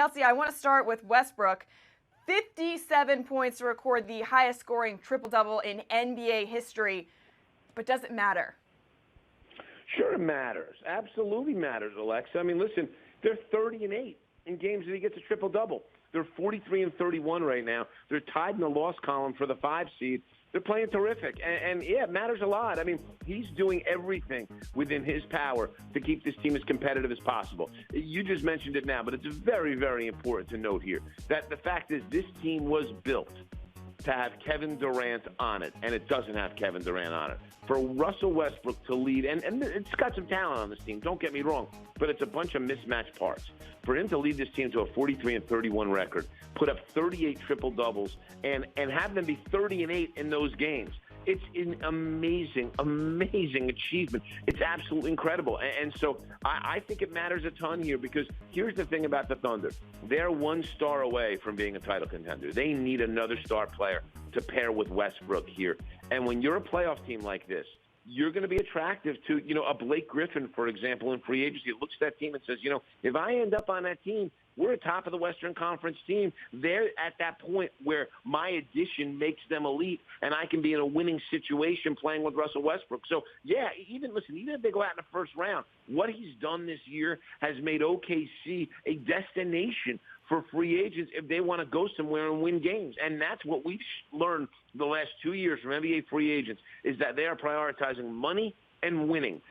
Geltzeiler, I want to start with Westbrook. 57 points to record the highest scoring triple-double in NBA history. But does it matter? Sure it matters. Absolutely matters, Alexa. I mean, listen, they're 30-8 in games that he gets a triple-double. They're 43-31 right now. They're tied in the loss column for the 5 seed. They're playing terrific. And yeah, it matters a lot. I mean, he's doing everything within his power to keep this team as competitive as possible. You just mentioned it now, but it's very, very important to note here that the fact is this team was built to have Kevin Durant on it, and it doesn't have Kevin Durant on it. For Russell Westbrook to lead, and it's got some talent on this team, don't get me wrong, but it's a bunch of mismatched parts. For him to lead this team to a 43-31 record, put up 38 triple-doubles, and have them be 30-8 in those games, it's an amazing, amazing achievement. It's absolutely incredible. And so I think it matters a ton here because here's the thing about the Thunder. They're 1 star away from being a title contender. They need another star player to pair with Westbrook here. And when you're a playoff team like this, you're going to be attractive to, a Blake Griffin, for example, in free agency. It looks at that team and says, if I end up on that team, we're a top of the Western Conference team. They're at that point where my addition makes them elite, and I can be in a winning situation playing with Russell Westbrook. So, yeah, even if they go out in the first round, what he's done this year has made OKC a destination for free agents if they want to go somewhere and win games. And that's what we've learned the last 2 years from NBA free agents is that they are prioritizing money and winning.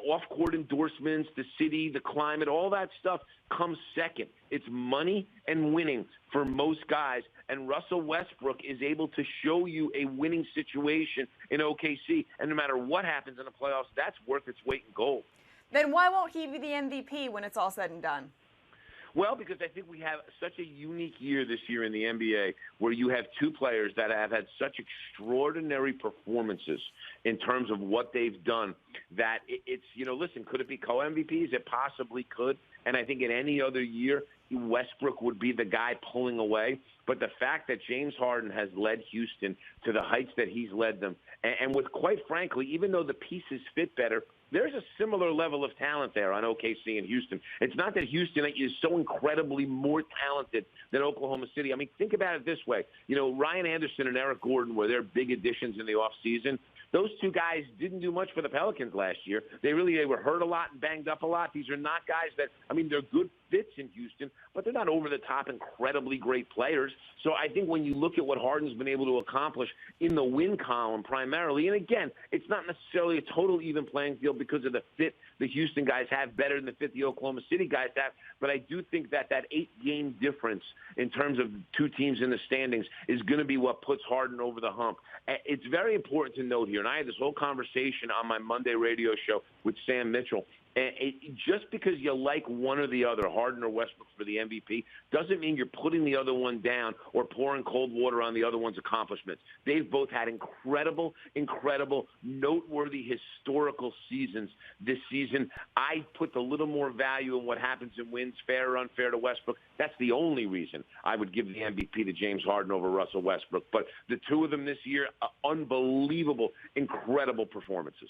Off-court endorsements, the city, the climate, all that stuff comes second. It's money and winning for most guys. And Russell Westbrook is able to show you a winning situation in OKC. And no matter what happens in the playoffs, that's worth its weight in gold. Then why won't he be the MVP when it's all said and done? Well, because I think we have such a unique year this year in the NBA where you have 2 players that have had such extraordinary performances in terms of what they've done that it's, listen, could it be co-MVPs? It possibly could. And I think in any other year, Westbrook would be the guy pulling away. But the fact that James Harden has led Houston to the heights that he's led them, and with, quite frankly, even though the pieces fit better, there's a similar level of talent there on OKC and Houston. It's not that Houston is so incredibly more talented than Oklahoma City. I mean, think about it this way. Ryan Anderson and Eric Gordon were their big additions in the offseason. Those 2 guys didn't do much for the Pelicans last year. They were hurt a lot and banged up a lot. These are not guys that, they're good fits in Houston, but they're not over-the-top, incredibly great players. So I think when you look at what Harden's been able to accomplish in the win column primarily, and again, it's not necessarily a total even playing field because of the fit the Houston guys have better than the fit the Oklahoma City guys have, but I do think that 8-game difference in terms of 2 teams in the standings is going to be what puts Harden over the hump. It's very important to note here, and I had this whole conversation on my Monday radio show with Sam Mitchell. Just because you like one or the other, Harden or Westbrook for the MVP, doesn't mean you're putting the other one down or pouring cold water on the other one's accomplishments. They've both had incredible, noteworthy, historical seasons this season. I put a little more value in what happens in wins, fair or unfair to Westbrook. That's the only reason I would give the MVP to James Harden over Russell Westbrook. But the 2 of them this year, unbelievable, incredible performances.